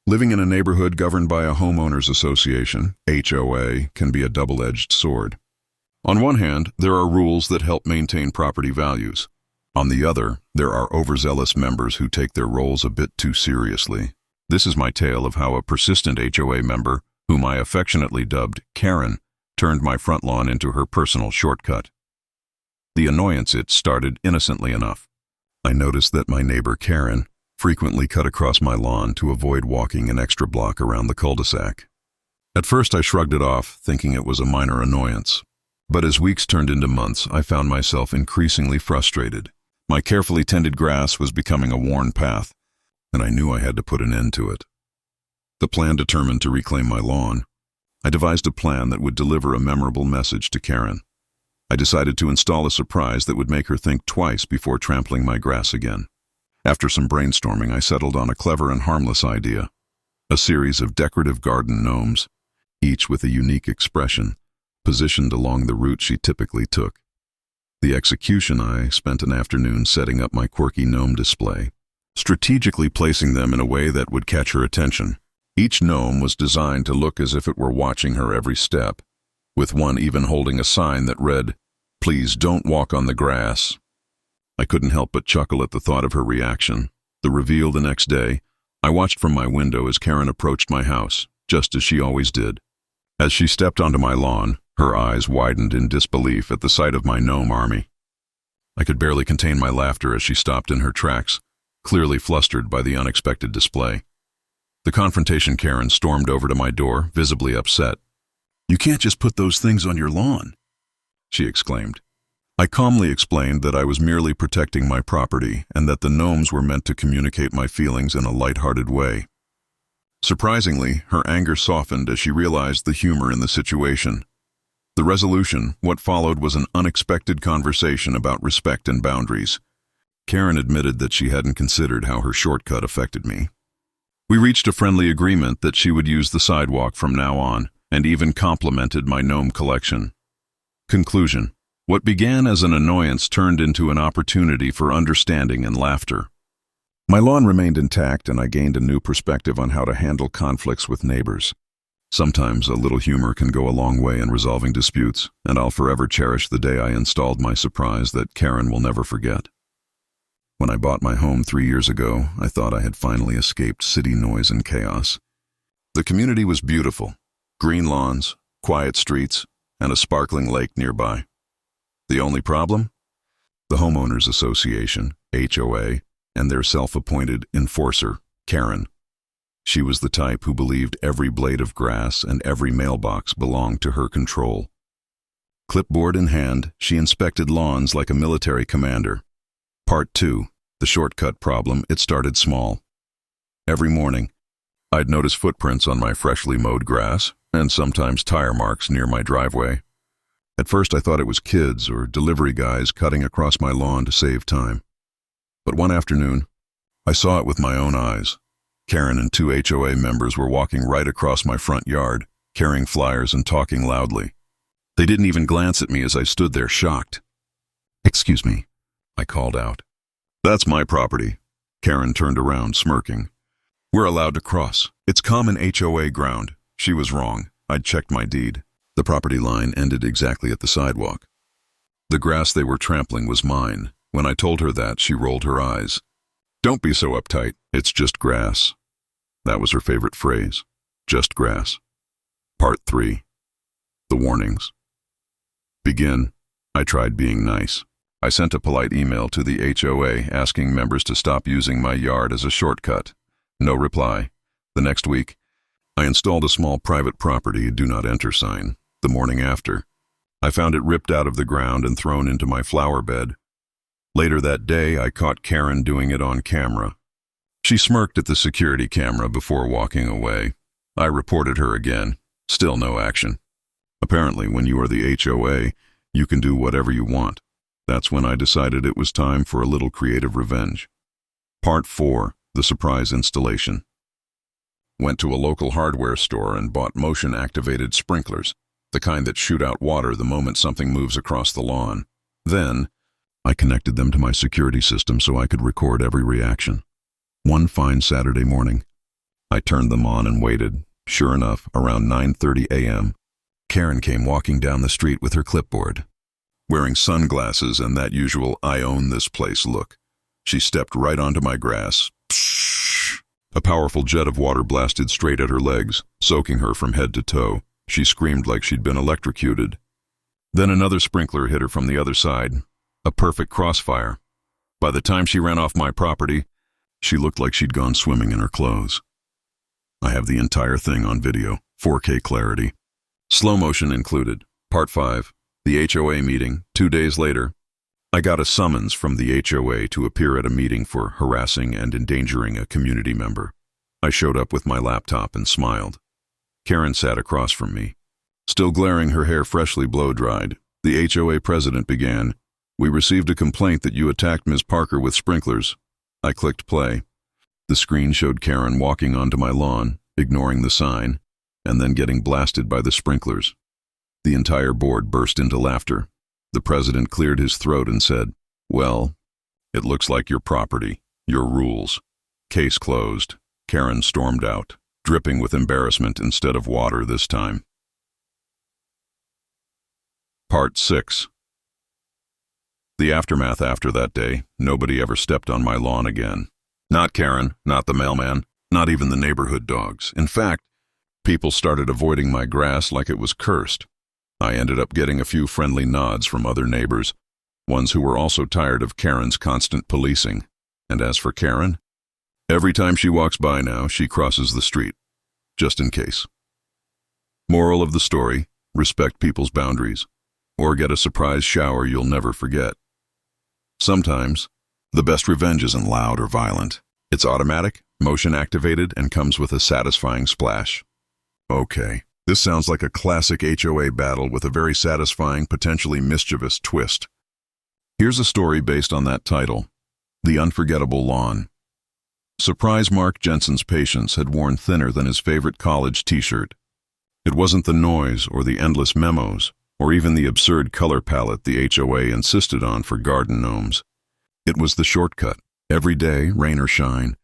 Living in a neighborhood governed by a homeowners association, HOA, can be a double-edged sword. On one hand, there are rules that help maintain property values. On the other, there are overzealous members who take their roles a bit too seriously. This is my tale of how a persistent HOA member, whom I affectionately dubbed Karen, turned my front lawn into her personal shortcut. The annoyance started innocently enough. I noticed that my neighbor Karen frequently cut across my lawn to avoid walking an extra block around the cul-de-sac. At first I shrugged it off, thinking it was a minor annoyance. But as weeks turned into months, I found myself increasingly frustrated. My carefully tended grass was becoming a worn path, and I knew I had to put an end to it. The plan determined to reclaim my lawn. I devised a plan that would deliver a memorable message to Karen. I decided to install a surprise that would make her think twice before trampling my grass again. After some brainstorming, I settled on a clever and harmless idea. A series of decorative garden gnomes, each with a unique expression, positioned along the route she typically took. The execution, I spent an afternoon setting up my quirky gnome display, strategically placing them in a way that would catch her attention. Each gnome was designed to look as if it were watching her every step, with one even holding a sign that read, "Please don't walk on the grass." I couldn't help but chuckle at the thought of her reaction. The reveal the next day, I watched from my window as Karen approached my house, just as she always did. As she stepped onto my lawn, her eyes widened in disbelief at the sight of my gnome army. I could barely contain my laughter as she stopped in her tracks, clearly flustered by the unexpected display. The confrontation Karen stormed over to my door, visibly upset. "You can't just put those things on your lawn," she exclaimed. I calmly explained that I was merely protecting my property and that the gnomes were meant to communicate my feelings in a lighthearted way. Surprisingly, her anger softened as she realized the humor in the situation. The resolution, what followed, was an unexpected conversation about respect and boundaries. Karen admitted that she hadn't considered how her shortcut affected me. We reached a friendly agreement that she would use the sidewalk from now on, and even complimented my gnome collection. Conclusion: what began as an annoyance turned into an opportunity for understanding and laughter. My lawn remained intact, and I gained a new perspective on how to handle conflicts with neighbors. Sometimes a little humor can go a long way in resolving disputes, and I'll forever cherish the day I installed my surprise that Karen will never forget. When I bought my home 3 years ago, I thought I had finally escaped city noise and chaos. The community was beautiful: green lawns, quiet streets, and a sparkling lake nearby. The only problem? The Homeowners Association, HOA, and their self-appointed enforcer, Karen. She was the type who believed every blade of grass and every mailbox belonged to her control. Clipboard in hand, she inspected lawns like a military commander. Part 2, the shortcut problem. It started small. Every morning, I'd notice footprints on my freshly mowed grass, and sometimes tire marks near my driveway. At first I thought it was kids or delivery guys cutting across my lawn to save time. But one afternoon, I saw it with my own eyes. Karen and 2 HOA members were walking right across my front yard, carrying flyers and talking loudly. They didn't even glance at me as I stood there shocked. "Excuse me," I called out. "That's my property." Karen turned around, smirking. "We're allowed to cross. It's common HOA ground." She was wrong. I'd checked my deed. The property line ended exactly at the sidewalk. The grass they were trampling was mine. When I told her that, she rolled her eyes. "Don't be so uptight. It's just grass." That was her favorite phrase. Just grass. Part 3. The warnings. Begin. I tried being nice. I sent a polite email to the HOA asking members to stop using my yard as a shortcut. No reply. The next week, I installed a small private property do not enter sign. The morning after, I found it ripped out of the ground and thrown into my flower bed. Later that day, I caught Karen doing it on camera. She smirked at the security camera before walking away. I reported her again. Still no action. Apparently, when you are the HOA, you can do whatever you want. That's when I decided it was time for a little creative revenge. Part 4. The surprise installation. Went to a local hardware store and bought motion-activated sprinklers, the kind that shoot out water the moment something moves across the lawn. Then, I connected them to my security system so I could record every reaction. One fine Saturday morning, I turned them on and waited. Sure enough, around 9:30 a.m., Karen came walking down the street with her clipboard, wearing sunglasses and that usual "I own this place" look. She stepped right onto my grass. Psh! A powerful jet of water blasted straight at her legs, soaking her from head to toe. She screamed like she'd been electrocuted. Then another sprinkler hit her from the other side. A perfect crossfire. By the time she ran off my property, she looked like she'd gone swimming in her clothes. I have the entire thing on video, 4K clarity. Slow motion included. Part 5. The HOA meeting. 2 days later, I got a summons from the HOA to appear at a meeting for harassing and endangering a community member. I showed up with my laptop and smiled. Karen sat across from me. Still glaring, her hair freshly blow-dried, the HOA president began, "We received a complaint that you attacked Ms. Parker with sprinklers." I clicked play. The screen showed Karen walking onto my lawn, ignoring the sign, and then getting blasted by the sprinklers. The entire board burst into laughter. The president cleared his throat and said, "Well, it looks like your property, your rules. Case closed." Karen stormed out, dripping with embarrassment instead of water this time. Part 6. The aftermath after that day, nobody ever stepped on my lawn again. Not Karen, not the mailman, not even the neighborhood dogs. In fact, people started avoiding my grass like it was cursed. I ended up getting a few friendly nods from other neighbors, ones who were also tired of Karen's constant policing. And as for Karen, every time she walks by now, she crosses the street, just in case. Moral of the story, respect people's boundaries, or get a surprise shower you'll never forget. Sometimes, the best revenge isn't loud or violent. It's automatic, motion-activated, and comes with a satisfying splash. Okay, this sounds like a classic HOA battle with a very satisfying, potentially mischievous twist. Here's a story based on that title, The Unforgettable Lawn. Surprise Mark Jensen's patience had worn thinner than his favorite college t-shirt. It wasn't the noise or the endless memos, or even the absurd color palette the HOA insisted on for garden gnomes. It was the shortcut, every day, rain or shine,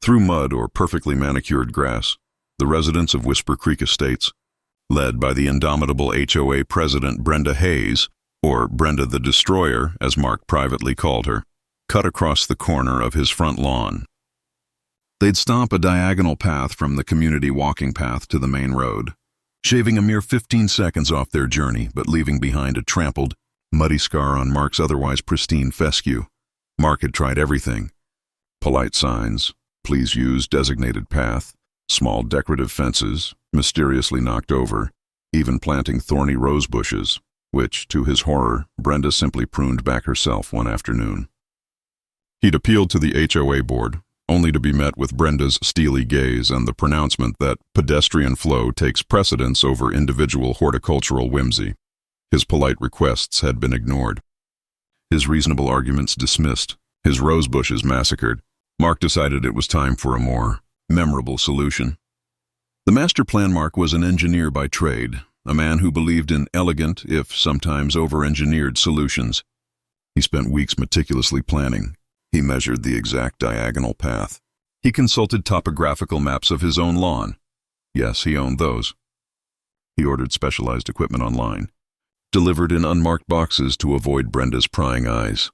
through mud or perfectly manicured grass. The residents of Whisper Creek Estates, led by the indomitable HOA president Brenda Hayes, or Brenda the Destroyer, as Mark privately called her, cut across the corner of his front lawn. They'd stomp a diagonal path from the community walking path to the main road, shaving a mere 15 seconds off their journey, but leaving behind a trampled, muddy scar on Mark's otherwise pristine fescue. Mark had tried everything. Polite signs, "Please use designated path," small decorative fences, mysteriously knocked over, even planting thorny rose bushes, which, to his horror, Brenda simply pruned back herself one afternoon. He'd appealed to the HOA board, only to be met with Brenda's steely gaze and the pronouncement that pedestrian flow takes precedence over individual horticultural whimsy. His polite requests had been ignored. His reasonable arguments dismissed, his rose bushes massacred. Mark decided it was time for a more memorable solution. The master plan Mark was an engineer by trade, a man who believed in elegant, if sometimes over-engineered, solutions. He spent weeks meticulously planning. He measured the exact diagonal path. He consulted topographical maps of his own lawn. Yes, he owned those. He ordered specialized equipment online, delivered in unmarked boxes to avoid Brenda's prying eyes.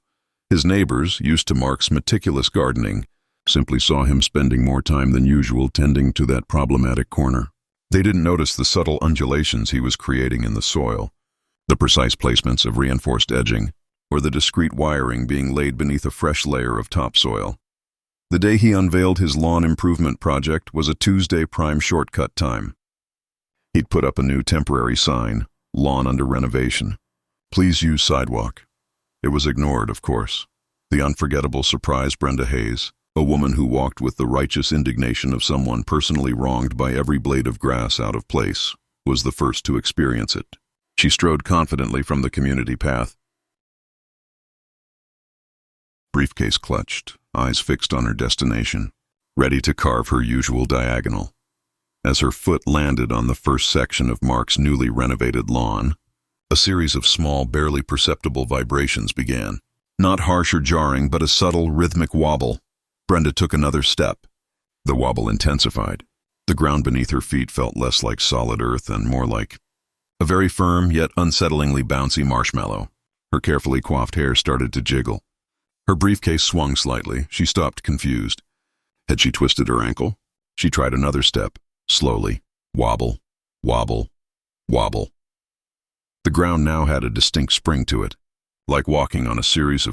His neighbors, used to Mark's meticulous gardening, simply saw him spending more time than usual tending to that problematic corner. They didn't notice the subtle undulations he was creating in the soil, the precise placements of reinforced edging, or the discreet wiring being laid beneath a fresh layer of topsoil. The day he unveiled his lawn improvement project was a Tuesday prime shortcut time. He'd put up a new temporary sign, "Lawn under renovation. Please use sidewalk." It was ignored, of course. The unforgettable surprised Brenda Hayes, a woman who walked with the righteous indignation of someone personally wronged by every blade of grass out of place, was the first to experience it. She strode confidently from the community path, briefcase clutched, eyes fixed on her destination, ready to carve her usual diagonal. As her foot landed on the first section of Mark's newly renovated lawn, a series of small, barely perceptible vibrations began. Not harsh or jarring, but a subtle, rhythmic wobble. Brenda took another step. The wobble intensified. The ground beneath her feet felt less like solid earth and more like a very firm yet unsettlingly bouncy marshmallow. Her carefully coiffed hair started to jiggle. Her briefcase swung slightly. She stopped, confused. Had she twisted her ankle? She tried another step, slowly. Wobble, wobble, wobble. The ground now had a distinct spring to it, like walking on a series of